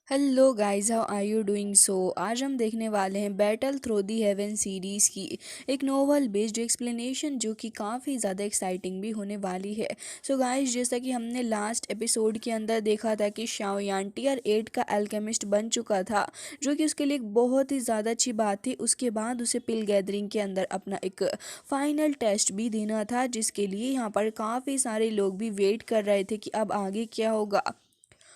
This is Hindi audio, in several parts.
Hello guys, how are you doing? आज हम देखने वाले हैं battle through the heaven series की एक नोवेल बेस्ड एक्सप्लेनेशन जो कि काफ़ी ज़्यादा एक्साइटिंग भी होने वाली है। गाइस, जैसा कि हमने लास्ट एपिसोड के अंदर देखा था कि शाओयान टीयर 8 का अल्केमिस्ट बन चुका था, जो कि उसके लिए एक बहुत ही ज़्यादा अच्छी बात थी। उसके बाद उसे पिल गैदरिंग के अंदर अपना एक फाइनल टेस्ट भी देना था, जिसके लिए यहाँ पर काफ़ी सारे लोग भी वेट कर रहे थे कि अब आगे क्या होगा।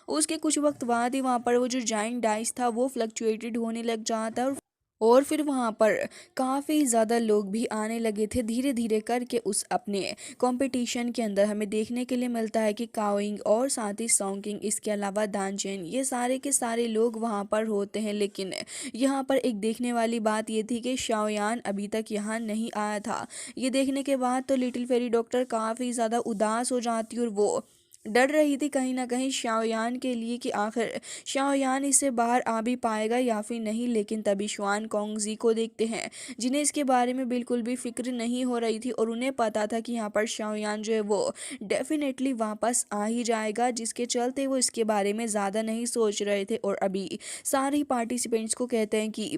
उसके कुछ वक्त बाद ही वहाँ पर वो जो जाइंट डाइस था वो फ्लक्चुएटेड होने लग जाता है, और फिर वहाँ पर काफ़ी ज़्यादा लोग भी आने लगे थे धीरे धीरे करके उस अपने कंपटीशन के अंदर। हमें देखने के लिए मिलता है कि काओइंग और साथ ही सॉन्गिंग, इसके अलावा दानचेन, ये सारे के सारे लोग वहाँ पर होते हैं। लेकिन यहाँ पर एक देखने वाली बात ये थी कि शाओयान अभी तक यहाँ नहीं आया था। ये देखने के बाद तो लिटिल फेरी डॉक्टर काफ़ी ज़्यादा उदास हो जाती और वो डर रही थी कहीं ना कहीं शाओयान के लिए कि आखिर शाओयान इससे बाहर आ भी पाएगा या फिर नहीं। लेकिन तभी शुआन कोंगजी को देखते हैं, जिन्हें इसके बारे में बिल्कुल भी फिक्र नहीं हो रही थी, और उन्हें पता था कि यहाँ पर शाओयान जो है वो डेफिनेटली वापस आ ही जाएगा, जिसके चलते वो इसके बारे में ज़्यादा नहीं सोच रहे थे। और अभी सारे पार्टिसिपेंट्स को कहते हैं कि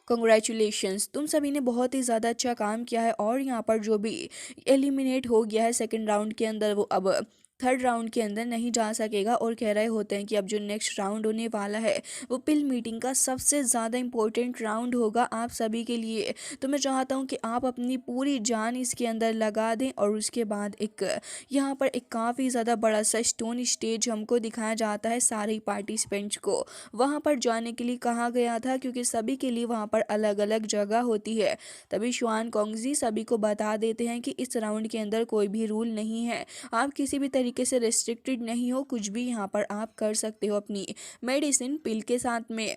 कॉन्ग्रेचुलेशंस, तुम सभी ने बहुत ही ज़्यादा अच्छा काम किया है, और यहाँ पर जो भी एलिमिनेट हो गया है सेकंड राउंड के अंदर, वो अब थर्ड राउंड के अंदर नहीं जा सकेगा। और कह रहे होते हैं कि अब जो नेक्स्ट राउंड होने वाला है वो पिल मीटिंग का सबसे ज़्यादा इम्पोर्टेंट राउंड होगा आप सभी के लिए। तो मैं चाहता हूँ कि आप अपनी पूरी जान इसके अंदर लगा दें। और उसके बाद एक यहाँ पर एक काफ़ी ज़्यादा बड़ा सा स्टोन स्टेज हमको दिखाया जाता है सारे पार्टिसिपेंट्स को वहाँ पर जाने के लिए कहा गया था, क्योंकि सभी के लिए वहाँ पर अलग अलग जगह होती है। तभी शुआन कोंगजी सभी को बता देते हैं कि इस राउंड के अंदर कोई भी रूल नहीं है, आप किसी भी तरीके से रेस्ट्रिक्टेड नहीं हो, कुछ भी यहाँ पर आप कर सकते हो अपनी मेडिसिन पिल के साथ में।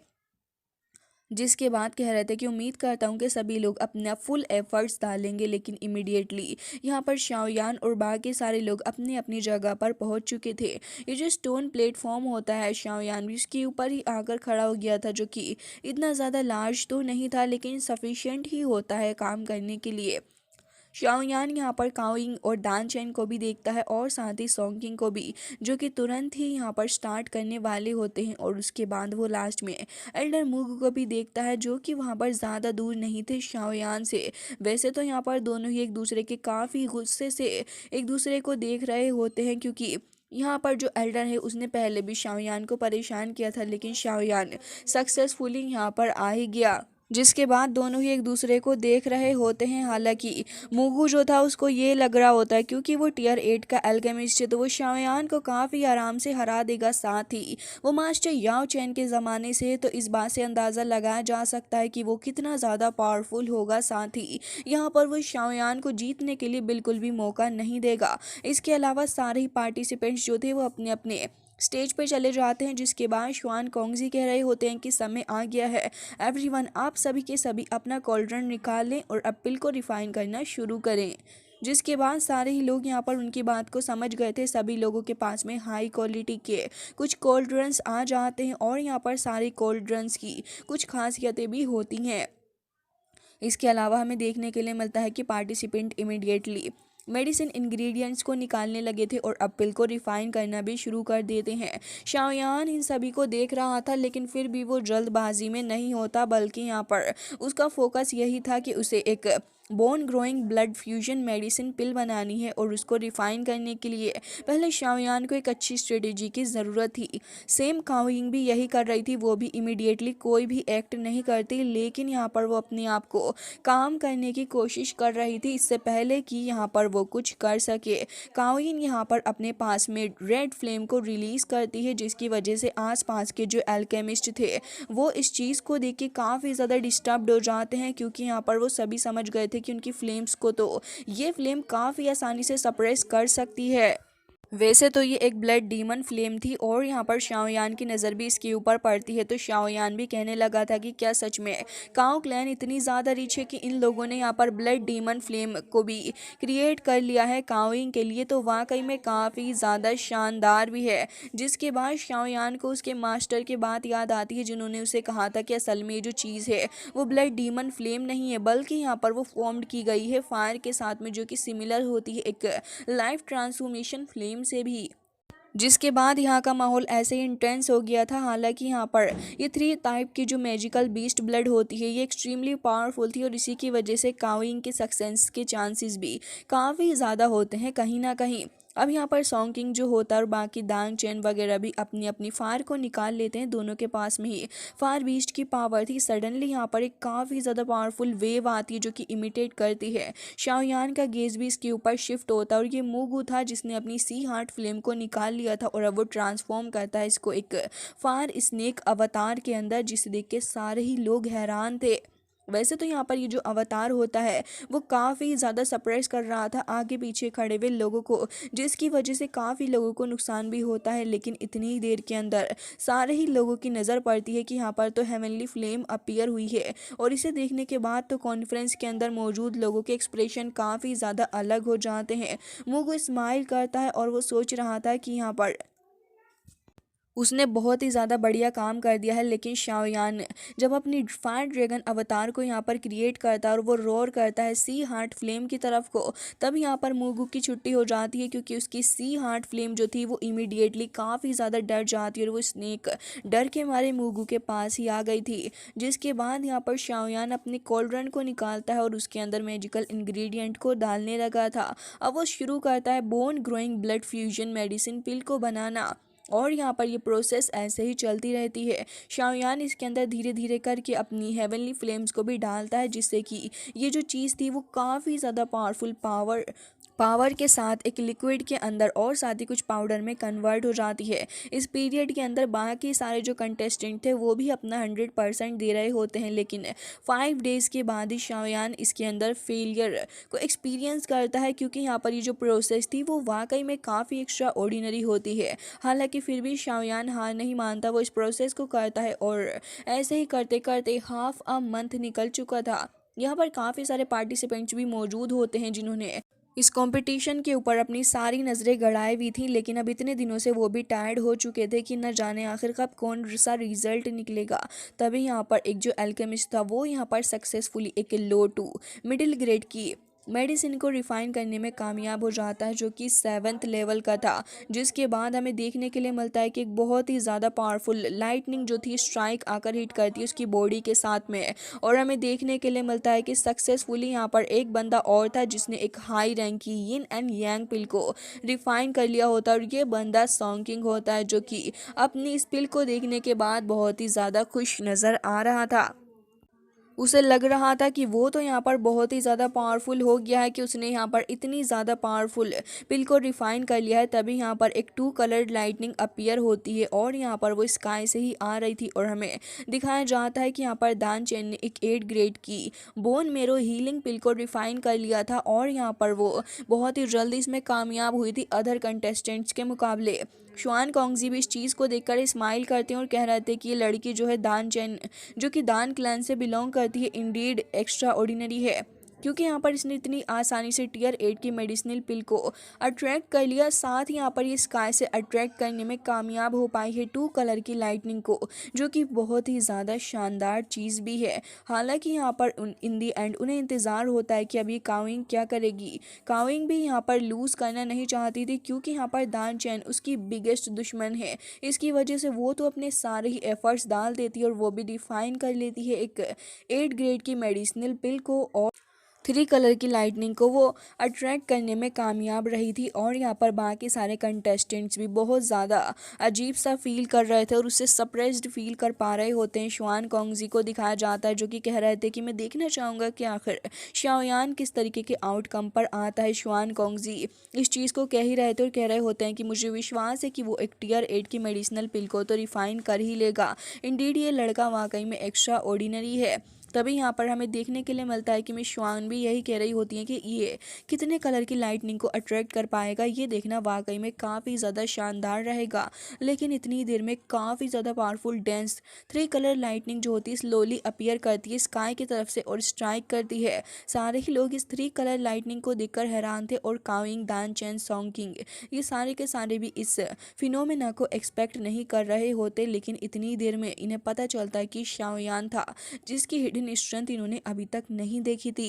जिसके बाद कह रहे थे कि उम्मीद करता हूँ कि सभी लोग अपना फुल एफर्ट्स डालेंगे। लेकिन इमीडिएटली यहाँ पर शाओयान और बाकी सारे लोग अपनी अपनी जगह पर पहुँच चुके थे। ये जो स्टोन प्लेटफॉर्म होता है, शाओयान भी उसके ऊपर ही आकर खड़ा हो गया था, जो कि इतना ज़्यादा लार्ज तो नहीं था लेकिन सफिशिएंट ही होता है काम करने के लिए। शाओयान यहाँ पर काओइंग और दान चैन को भी देखता है, और साथ ही सोंगकिंग को भी, जो कि तुरंत ही यहाँ पर स्टार्ट करने वाले होते हैं। और उसके बाद वो लास्ट में एल्डर मूग को भी देखता है, जो कि वहाँ पर ज़्यादा दूर नहीं थे शाओयान से। वैसे तो यहाँ पर दोनों ही एक दूसरे के काफ़ी गुस्से से एक दूसरे को देख रहे होते हैं, क्योंकि यहाँ पर जो एल्डर है उसने पहले भी शाओयान को परेशान किया था, लेकिन शाओयान सक्सेसफुली यहाँ पर आ ही गया। जिसके बाद दोनों ही एक दूसरे को देख रहे होते हैं। हालांकि मुगू जो था उसको ये लग रहा होता है, क्योंकि वो टीयर 8 का एल्केमिस्ट है, तो वो शाओयान को काफ़ी आराम से हरा देगा। साथ ही वो मास्टर याओ चैन के ज़माने से है, तो इस बात से अंदाज़ा लगाया जा सकता है कि वो कितना ज़्यादा पावरफुल होगा। साथ ही यहाँ पर वो शाओयान को जीतने के लिए बिल्कुल भी मौका नहीं देगा। इसके अलावा सारे ही पार्टिसिपेंट्स जो थे वो अपने अपने स्टेज पे चले जाते हैं, जिसके बाद शुआन कोंगजी कह रहे होते हैं कि समय आ गया है एवरीवन, आप सभी के सभी अपना कॉल्ड्रन निकाल लें और एप्पल को रिफाइन करना शुरू करें। जिसके बाद सारे ही लोग यहाँ पर उनकी बात को समझ गए थे। सभी लोगों के पास में हाई क्वालिटी के कुछ कोल्ड ड्रिंक्स आ जाते हैं, और यहाँ पर सारी कोल्ड ड्रिंक्स की कुछ खासियतें भी होती हैं। इसके अलावा हमें देखने के लिए मिलता है कि पार्टिसिपेंट इमिडिएटली मेडिसिन इंग्रेडिएंट्स को निकालने लगे थे और एप्पल को रिफाइन करना भी शुरू कर देते हैं। शाओयान इन सभी को देख रहा था, लेकिन फिर भी वो जल्दबाजी में नहीं होता, बल्कि यहाँ पर उसका फोकस यही था कि उसे एक bone growing blood fusion medicine pill बनानी है, और उसको रिफाइन करने के लिए पहले शाओयान को एक अच्छी स्ट्रेटेजी की ज़रूरत थी। सेम काओइंग भी यही कर रही थी, वो भी इमीडिएटली कोई भी एक्ट नहीं करती, लेकिन यहाँ पर वो अपने आप को काम करने की कोशिश कर रही थी इससे पहले कि यहाँ पर वो कुछ कर सके। काओइन यहाँ पर अपने पास में रेड फ्लेम को रिलीज़ करती है, जिसकी वजह से आसपास के जो एल्केमिस्ट थे वो इस चीज़ को देख के काफ़ी ज़्यादा डिस्टर्ब्ड हो जाते हैं, क्योंकि यहाँ पर वो सभी समझ गए थे कि उनकी फ्लेम्स को तो ये फ्लेम काफ़ी आसानी से सप्रेस कर सकती है। वैसे तो ये एक ब्लड डीमन फ्लेम थी, और यहाँ पर शाओयान की नज़र भी इसके ऊपर पड़ती है, तो शाओयान भी कहने लगा था कि क्या सच में काओ क्लैन इतनी ज़्यादा रिच है कि इन लोगों ने यहाँ पर ब्लड डीमन फ्लेम को भी क्रिएट कर लिया है काओइंग के लिए, तो वाकई में काफ़ी ज़्यादा शानदार भी है। जिसके बाद शाओयान को उसके मास्टर की बात याद आती है, जिन्होंने उसे कहा था कि असल में जो चीज़ है वो ब्लड डीमन फ्लेम नहीं है, बल्कि यहाँ पर वो फॉर्म्ड की गई है फायर के साथ में, जो कि सिमिलर होती है एक लाइफ ट्रांसफॉर्मेशन फ्लेम से भी। जिसके बाद यहाँ का माहौल ऐसे ही इंटेंस हो गया था। हालांकि यहाँ पर ये 3 टाइप की जो मैजिकल बीस्ट ब्लड होती है ये एक्सट्रीमली पावरफुल थी और इसी की वजह से काउइंग के सक्सेस के चांसेस भी काफ़ी ज़्यादा होते हैं कहीं ना कहीं। अब यहाँ पर सॉन्ग किंग जो होता है और बाकी दांग चैन वगैरह भी अपनी अपनी फायर को निकाल लेते हैं। दोनों के पास में ही फायर बीस्ट की पावर थी। सडनली यहाँ पर एक काफ़ी ज़्यादा पावरफुल वेव आती है जो कि इमिटेट करती है। शाओयान का गेज भी इसके ऊपर शिफ्ट होता है और ये मूगू था जिसने अपनी सी हार्ट फ्लेम को निकाल लिया था और अब वो ट्रांसफॉर्म करता है इसको एक फायर स्नेक अवतार के अंदर, जिसे देख के सारे ही लोग हैरान थे। वैसे तो यहाँ पर ये जो अवतार होता है वो काफ़ी ज़्यादा सरप्राइज कर रहा था आगे पीछे खड़े हुए लोगों को, जिसकी वजह से काफ़ी लोगों को नुकसान भी होता है। लेकिन इतनी ही देर के अंदर सारे ही लोगों की नज़र पड़ती है कि यहाँ पर तो हेवनली फ्लेम अपीयर हुई है और इसे देखने के बाद तो कॉन्फ्रेंस के अंदर मौजूद लोगों के एक्सप्रेशन काफ़ी ज़्यादा अलग हो जाते हैं। मुगो स्माइल करता है और वो सोच रहा था कि यहाँ पर उसने बहुत ही ज़्यादा बढ़िया काम कर दिया है। लेकिन शाओयान जब अपनी फायर ड्रैगन अवतार को यहाँ पर क्रिएट करता है और वो रोर करता है सी हार्ट फ्लेम की तरफ को, तब यहाँ पर मूगू की छुट्टी हो जाती है क्योंकि उसकी सी हार्ट फ्लेम जो थी वो इमीडिएटली काफ़ी ज़्यादा डर जाती है और वो स्नेक डर के मारे मूगू के पास ही आ गई थी। जिसके बाद यहाँ पर शाओयान अपने कॉल्ड्रन को निकालता है और उसके अंदर मैजिकल इंग्रेडिएंट को डालने लगा था। अब वो शुरू करता है bone growing blood fusion medicine pill को बनाना और यहाँ पर ये प्रोसेस ऐसे ही चलती रहती है। शाओयान इसके अंदर धीरे धीरे करके अपनी हेवनली फ्लेम्स को भी डालता है जिससे कि ये जो चीज़ थी वो काफ़ी ज़्यादा पावरफुल पावर पावर के साथ एक लिक्विड के अंदर और साथ ही कुछ पाउडर में कन्वर्ट हो जाती है। इस पीरियड के अंदर बाकी सारे जो कंटेस्टेंट थे वो भी अपना 100% दे रहे होते हैं, लेकिन 5 डेज़ के बाद ही शाओयान इसके अंदर फेलियर को एक्सपीरियंस करता है क्योंकि यहाँ पर ये जो प्रोसेस थी वो वाकई में काफ़ी एक्स्ट्रा ऑर्डिनरी होती है। हालांकि फिर भी शाओयान हार नहीं मानता, वो इस प्रोसेस को करता है और ऐसे ही करते करते हाफ अ मंथ निकल चुका था। यहाँ पर काफ़ी सारे पार्टिसिपेंट्स भी मौजूद होते हैं जिन्होंने इस कंपटीशन के ऊपर अपनी सारी नज़रें गड़ाई हुई थी, लेकिन अब इतने दिनों से वो भी टायर्ड हो चुके थे कि न जाने आखिर कब कौन सा रिजल्ट निकलेगा। तभी यहाँ पर एक जो एल्केमिस्ट था वो यहाँ पर सक्सेसफुली एक लो टू मिडिल ग्रेड की मेडिसिन को रिफाइन करने में कामयाब हो जाता है जो कि 7th लेवल का था। जिसके बाद हमें देखने के लिए मिलता है कि एक बहुत ही ज़्यादा पावरफुल लाइटनिंग जो थी स्ट्राइक आकर हिट करती है उसकी बॉडी के साथ में, और हमें देखने के लिए मिलता है कि सक्सेसफुली यहाँ पर एक बंदा और था जिसने एक हाई रैंक की यिन एंड यांग पिल को रिफाइन कर लिया होता है और ये बंदा सॉन्ग किंग होता है जो कि अपनी इस पिल को देखने के बाद बहुत ही ज़्यादा खुश नज़र आ रहा था। उसे लग रहा था कि वो तो यहाँ पर बहुत ही ज़्यादा पावरफुल हो गया है कि उसने यहाँ पर इतनी ज़्यादा पावरफुल पिल को रिफाइन कर लिया है। तभी यहाँ पर एक 2 कलर्ड लाइटनिंग अपीयर होती है और यहाँ पर वो स्काई से ही आ रही थी और हमें दिखाया जाता है कि यहाँ पर दान चैन ने एक 8 ग्रेड की बोन मेरो हीलिंग पिल को रिफाइन कर लिया था और यहाँ पर वो बहुत ही जल्दी इसमें कामयाब हुई थी अदर कंटेस्टेंट्स के मुकाबले। शुआन कॉन्गजी भी इस चीज़ को देखकर स्माइल करते हैं और कह रहे थे कि ये लड़की जो है दान चैन जो कि दान क्लैन से बिलोंग करती है इंडीड एक्स्ट्रा ऑर्डिनरी है, क्योंकि यहाँ पर इसने इतनी आसानी से टियर 8 की मेडिसिनल पिल को अट्रैक्ट कर लिया। साथ ही यहाँ पर ये स्काई से अट्रैक्ट करने में कामयाब हो पाई है 2 कलर की लाइटनिंग को, जो कि बहुत ही ज़्यादा शानदार चीज़ भी है। हालांकि यहाँ पर इन दी एंड उन्हें इंतज़ार होता है कि अब ये काविंग क्या करेगी। काविंग भी यहाँ पर लूज़ करना नहीं चाहती थी क्योंकि यहाँ पर दान चैन उसकी बिगेस्ट दुश्मन है। इसकी वजह से वो तो अपने सारे ही एफर्ट्स डाल देती है और वो भी डिफाइन कर लेती है एक 8 ग्रेड की मेडिसिनल पिल को और 3 कलर की लाइटनिंग को वो अट्रैक्ट करने में कामयाब रही थी। और यहाँ पर बाकी सारे कंटेस्टेंट्स भी बहुत ज़्यादा अजीब सा फील कर रहे थे और उससे सरप्राइज्ड फील कर पा रहे होते हैं। शुआन कॉन्गजी को दिखाया जाता है जो कि कह रहे थे कि मैं देखना चाहूँगा कि आखिर शाओयान किस तरीके के आउटकम पर आता है। शुआन कॉन्गजी इस चीज़ को कह ही रहे थे और कह रहे होते हैं कि मुझे विश्वास है कि वो एक टियर 8 की मेडिसिनल पिल को तो रिफाइन कर ही लेगा। इंडीड ये लड़का वाकई में एक्स्ट्रा ऑर्डिनरी है। तभी यहाँ पर हमें देखने के लिए मिलता है कि मिस श्वान भी यही कह रही होती हैं कि ये कितने कलर की लाइटनिंग को अट्रैक्ट कर पाएगा, ये देखना वाकई में काफ़ी ज़्यादा शानदार रहेगा। लेकिन इतनी देर में काफ़ी ज़्यादा पावरफुल डेंस 3 कलर लाइटनिंग जो होती है स्लोली अपीयर करती है स्काई की तरफ से और स्ट्राइक करती है। सारे ही लोग इस 3 कलर लाइटनिंग को देखकर हैरान थे और काविंग दान चैन सॉन्ग किंग ये सारे के सारे भी इस फिनोमेना को एक्सपेक्ट नहीं कर रहे होते। लेकिन इतनी देर में इन्हें पता चलता है कि शाओयान था जिसकी हिडन स्ट्रेंथ इन्होंने अभी तक नहीं देखी थी।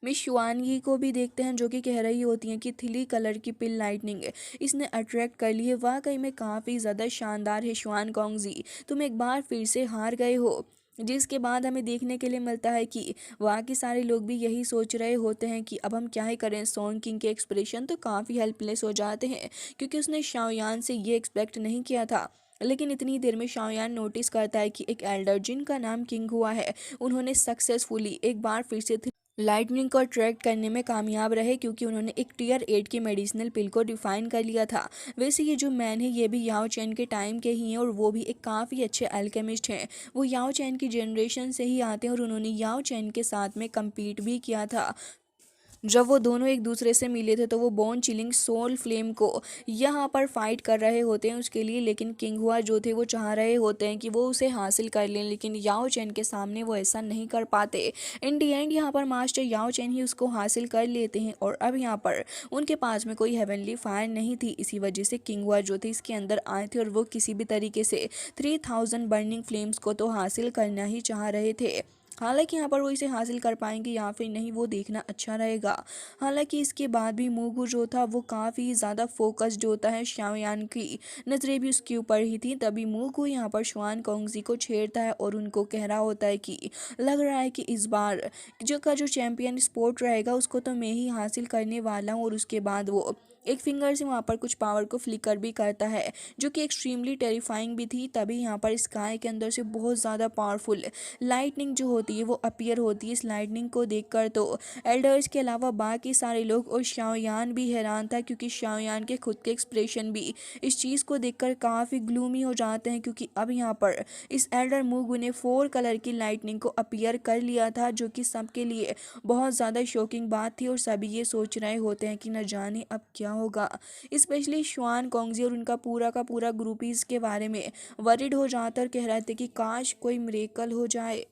मिस शुआनगी को भी देखते हैं जो कि कह रही होती हैं कि 3 कलर की पिल लाइटनिंग इसने अट्रैक्ट कर ली है। वाकई में काफ़ी ज़्यादा शानदार है शुआन कॉन्गजी, तुम एक बार फिर से हार गए हो। जिसके बाद हमें देखने के लिए मिलता है कि वहाँ के सारे लोग भी यही सोच रहे होते हैं कि अब हम क्या ही करें। सॉन्ग किंग के एक्सप्रेशन तो काफ़ी हेल्पलेस हो जाते हैं क्योंकि उसने शाओयान से ये एक्सपेक्ट नहीं किया था। लेकिन इतनी देर में शाओयान नोटिस करता है कि एक एल्डर जिनका नाम किंग हुआ है, उन्होंने सक्सेसफुली एक बार फिर से लाइटनिंग को अट्रैक्ट करने में कामयाब रहे क्योंकि उन्होंने एक टीयर 8 की मेडिसिनल पिल को डिफाइन कर लिया था। वैसे ये जो मैन है ये भी याओ चैन के टाइम के ही हैं और वो भी एक काफ़ी अच्छे अल्केमिस्ट हैं। वो याओ चैन की जनरेशन से ही आते हैं और उन्होंने याओ चैन के साथ में कम्पीट भी किया था। जब वो दोनों एक दूसरे से मिले थे तो वो बोन चिलिंग सोल फ्लेम को यहाँ पर फाइट कर रहे होते हैं उसके लिए, लेकिन किंग हुआ जो थे वो चाह रहे होते हैं कि वो उसे हासिल कर लें, लेकिन याओ चैन के सामने वो ऐसा नहीं कर पाते। इन दी एंड यहाँ पर मास्टर याओ चैन ही उसको हासिल कर लेते हैं और अब यहाँ पर उनके पास में कोई हेवनली फायर नहीं थी। इसी वजह से किंग हुआ जो थे इसके अंदर आए थे और वो किसी भी तरीके से 3000 बर्निंग फ्लेम्स को तो हासिल करना ही चाह रहे थे। हालांकि यहाँ पर वो इसे हासिल कर पाएंगे या फिर नहीं वो देखना अच्छा रहेगा। हालांकि इसके बाद भी मूगू जो था वो काफ़ी ज़्यादा फोकस्ड होता है, शाओयान की नज़रें भी उसके ऊपर ही थी। तभी मूगू यहाँ पर शुआन कोंगजी को छेड़ता है और उनको कह रहा होता है कि लग रहा है कि इस बार जो चैंपियन स्पोर्ट रहेगा उसको तो मैं ही हासिल करने वाला हूँ। और उसके बाद वो एक फिंगर से वहाँ पर कुछ पावर को फ्लिकर भी करता है जो कि एक्सट्रीमली टेरिफाइंग भी थी। तभी यहाँ पर स्काई के अंदर से बहुत ज़्यादा पावरफुल लाइटनिंग जो होती है वो अपीयर होती है। इस लाइटनिंग को देखकर तो एल्डर्स के अलावा बाकी सारे लोग और शाओयान भी हैरान था क्योंकि शाओयान के खुद के एक्सप्रेशन भी इस चीज़ को देखकर काफ़ी ग्लूमी हो जाते हैं क्योंकि अब यहाँ पर इस एल्डर मूगू ने 4 कलर की लाइटनिंग को अपीयर कर लिया था जो कि सबके लिए बहुत ज़्यादा शॉकिंग बात थी। और सभी ये सोच रहे होते हैं कि न जाने अब क्या होगा। स्पेशली शुआन कोंगजी और उनका पूरा का पूरा ग्रुप ही इसके बारे में वरिड हो जाता और कह रहे थे कि काश कोई मिरेकल हो जाए।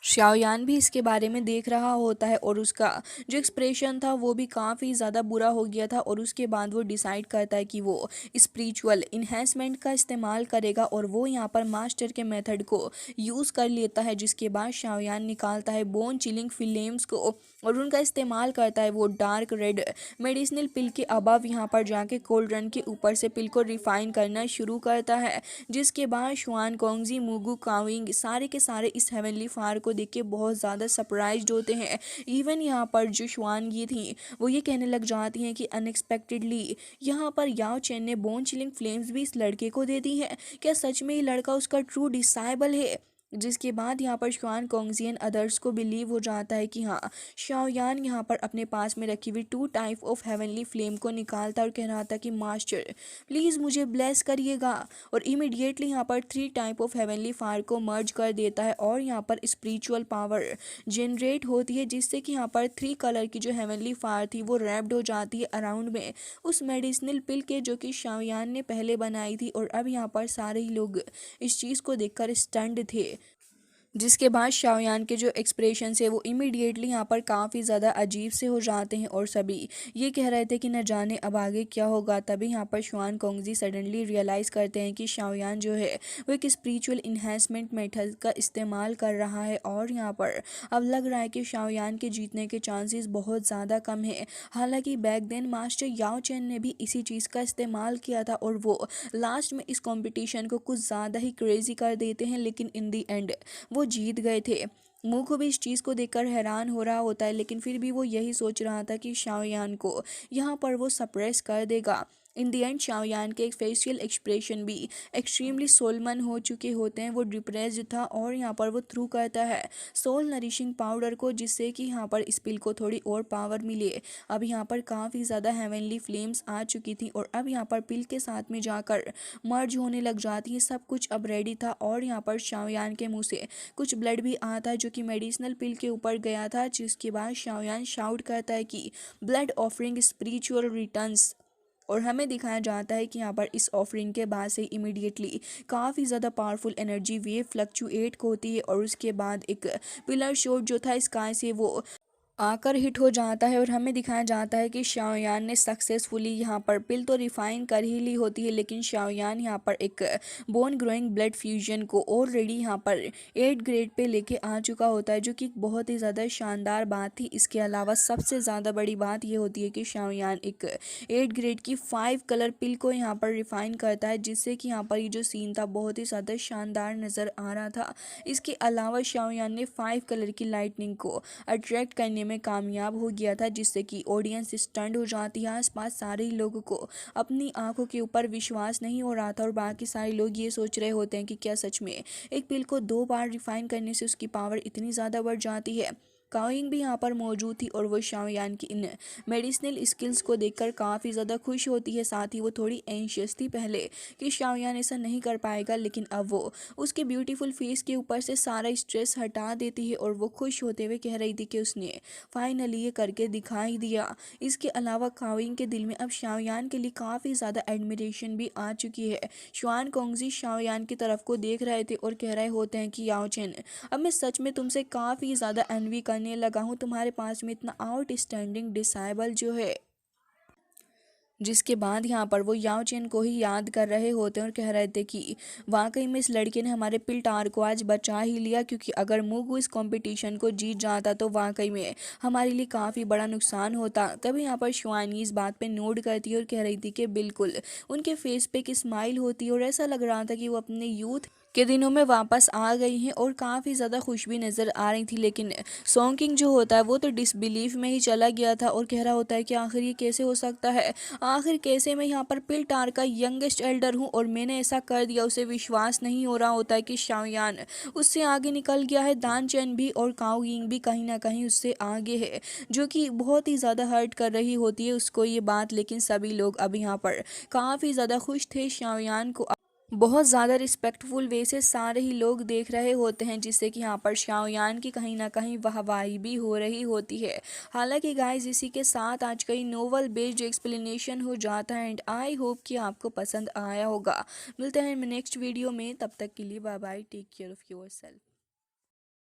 शाओयान भी इसके बारे में देख रहा होता है और उसका जो एक्सप्रेशन था वो भी काफ़ी ज़्यादा बुरा हो गया था। और उसके बाद वो डिसाइड करता है कि वो स्पिरिचुअल इन्हेंसमेंट का इस्तेमाल करेगा और वो यहाँ पर मास्टर के मेथड को यूज़ कर लेता है। जिसके बाद शाओयान निकालता है बोन चिलिंग फ्लेम्स को और उनका इस्तेमाल करता है वो डार्क रेड मेडिसिनल पिल के अबव यहाँ पर जाके कोल्ड रन के ऊपर से पिल को रिफाइन करना शुरू करता है। जिसके बाद शुआन कोंगजी मूगू काविंग सारे के सारे इस हेवनली फायर को देख के बहुत ज़्यादा सरप्राइज्ड होते हैं। इवन यहाँ पर जो शुआन ये थी वो ये कहने लग जाती हैं कि अनएक्सपेक्टेडली यहाँ पर याओ चेन ने बोन चिलिंग फ्लेम्स भी इस लड़के को दे दी हैं। क्या सच में ये लड़का उसका ट्रू डिसाइबल है? जिसके बाद यहाँ पर शुआन कोंगजियन अदर्स को बिलीव हो जाता है कि हाँ, शाओयान यहाँ पर अपने पास में रखी हुई 2 टाइप ऑफ हेवनली फ्लेम को निकालता और कह रहा था कि मास्टर प्लीज़ मुझे ब्लेस करिएगा। और इमीडिएटली यहाँ पर 3 टाइप ऑफ हेवनली फायर को मर्ज कर देता है और यहाँ पर स्पिरिचुअल पावर जनरेट होती है जिससे कि यहाँ पर 3 कलर की जो हेवनली फायर थी वो रैप्ड हो जाती है अराउंड में उस मेडिसिनल पिल के जो कि शाओयान ने पहले बनाई थी। और अब यहाँ पर सारे ही लोग इस चीज़ को देखकर स्टन्ड थे। जिसके बाद शाओयान के जो एक्सप्रेशन है वो इमीडिएटली यहाँ पर काफ़ी ज़्यादा अजीब से हो जाते हैं और सभी ये कह रहे थे कि न जाने अब आगे क्या होगा। तभी यहाँ पर शुआन कोंगजी सडनली रियलाइज़ करते हैं कि शाओयान जो है वो एक स्पिरिचुअल इन्हेंसमेंट मेथड का इस्तेमाल कर रहा है और यहाँ पर अब लग रहा है कि शाओयान के जीतने के चांसेस बहुत ज़्यादा कम है। हालांकि बैक देन मास्टर याओ चेन ने भी इसी चीज़ का इस्तेमाल किया था और वो लास्ट में इस कॉम्पिटिशन को कुछ ज़्यादा ही क्रेजी कर देते हैं, लेकिन इन दी एंड वो जीत गए थे। मूको भी इस चीज़ को देखकर हैरान हो रहा होता है, लेकिन फिर भी वो यही सोच रहा था कि शाओयान को यहाँ पर वो सप्रेस कर देगा। इन दी एंड शाओयान के एक फेशियल एक्सप्रेशन भी एक्सट्रीमली सोलमन हो चुके होते हैं। वो डिप्रेस्ड था और यहाँ पर वो थ्रू करता है सोल नरिशिंग पाउडर को जिससे कि यहाँ पर इस पिल को थोड़ी और पावर मिले। अब यहाँ पर काफ़ी ज़्यादा हेवनली फ्लेम्स आ चुकी थी और अब यहाँ पर पिल के साथ में जाकर मर्ज होने लग जाती है। सब कुछ अब रेडी था और यहाँ पर शाओयान के मुंह से कुछ ब्लड भी आता है जो कि मेडिसिनल पिल के ऊपर गया था। जिसके बाद शाओयान शाउट करता है कि ब्लड ऑफरिंग स्पिरिचुअल रिटर्न्स। और हमें दिखाया जाता है कि यहाँ पर इस ऑफरिंग के बाद से इमीडिएटली काफ़ी ज़्यादा पावरफुल एनर्जी वेव फ्लक्चुएट होती है और उसके बाद एक पिलर शॉट जो था स्काई से वो आकर हिट हो जाता है और हमें दिखाया जाता है कि शाओयान ने सक्सेसफुली यहाँ पर पिल तो रिफाइन कर ही ली होती है, लेकिन शाओयान यहाँ पर एक बोन ग्रोइंग ब्लड फ्यूजन को ऑलरेडी यहाँ पर 8 ग्रेड पे लेके आ चुका होता है, जो कि बहुत ही ज़्यादा शानदार बात थी। इसके अलावा सबसे ज़्यादा बड़ी बात ये होती है कि शाओयान एक 8 ग्रेड की 5 कलर पिल को यहाँ पर रिफाइन करता है, जिससे कि यहाँ पर ये जो सीन था बहुत ही ज़्यादा शानदार नज़र आ रहा था। इसके अलावा शाओयान ने 5 कलर की लाइटनिंग को अट्रैक्ट करने में कामयाब हो गया था, जिससे कि ऑडियंस स्टंड हो जाती है। आसपास सारे लोगों को अपनी आंखों के ऊपर विश्वास नहीं हो रहा था और बाकी सारे लोग ये सोच रहे होते हैं कि क्या सच में एक पिल को 2 बार रिफाइन करने से उसकी पावर इतनी ज़्यादा बढ़ जाती है। काओइंग भी यहाँ पर मौजूद थी और वो शाओयान की इन मेडिसिनल स्किल्स को देखकर काफ़ी ज़्यादा खुश होती है। साथ ही वो थोड़ी एंशियस थी पहले कि शाओयान ऐसा नहीं कर पाएगा, लेकिन अब वो उसके ब्यूटीफुल फेस के ऊपर से सारा स्ट्रेस हटा देती है और वो खुश होते हुए कह रही थी कि उसने फाइनली ये करके दिखाई दिया। इसके अलावा काओइंग के दिल में अब शाओयान के लिए काफ़ी ज़्यादा एडमिरेशन भी आ चुकी है। शुआन कोंगजी शाओयान की तरफ को देख रहे थे और कह रहे होते हैं कि याओ चेन, अब मैं सच में तुमसे काफ़ी ज़्यादा एनवी करने लगा हूँ, तुम्हारे पास में इतना आउटस्टैंडिंग डिसाइबल जो है। जिसके बाद यहाँ पर वो याओ चेन को ही याद कर रहे होते हैं और कह रहे थे कि वाकई में इस लड़के ने हमारे पिलटार को आज बचा ही लिया, क्योंकि अगर मुगु इस कंपटीशन को जीत जाता तो वाकई में हमारे लिए काफ़ी बड़ा नुकसान होता। तभी यहाँ पर शुआनी इस बात पे नोट करती है और कह रही थी कि बिल्कुल उनके फेस पे एक स्माइल होती है और ऐसा लग रहा था कि वो अपने यूथ के दिनों में वापस आ गई हैं और काफ़ी ज़्यादा खुश भी नज़र आ रही थी। लेकिन सॉन्ग जो होता है वो तो डिसबिलीफ में ही चला गया था और कह रहा होता है कि आखिर ये कैसे हो सकता है, आखिर कैसे मैं यहाँ पर पिलटार का यंगेस्ट एल्डर हूँ और मैंने ऐसा कर दिया। उसे विश्वास नहीं हो रहा होता है कि शाओयान उससे आगे निकल गया है। दान चैन भी और काओ यिंग भी कहीं ना कहीं उससे आगे है, जो कि बहुत ही ज़्यादा हर्ट कर रही होती है उसको ये बात। लेकिन सभी लोग अब यहाँ पर काफ़ी ज़्यादा खुश थे। शाओयान को बहुत ज़्यादा रिस्पेक्टफुल वे से सारे ही लोग देख रहे होते हैं, जिससे कि यहाँ पर शाओयान की कहीं ना कहीं वाहवाही भी हो रही होती है। हालांकि गाइस इसी के साथ आज का ये नोवेल बेस्ड एक्सप्लेनेशन हो जाता है एंड आई होप कि आपको पसंद आया होगा। मिलते हैं नेक्स्ट वीडियो में, तब तक के लिए bye bye, take care of yourself.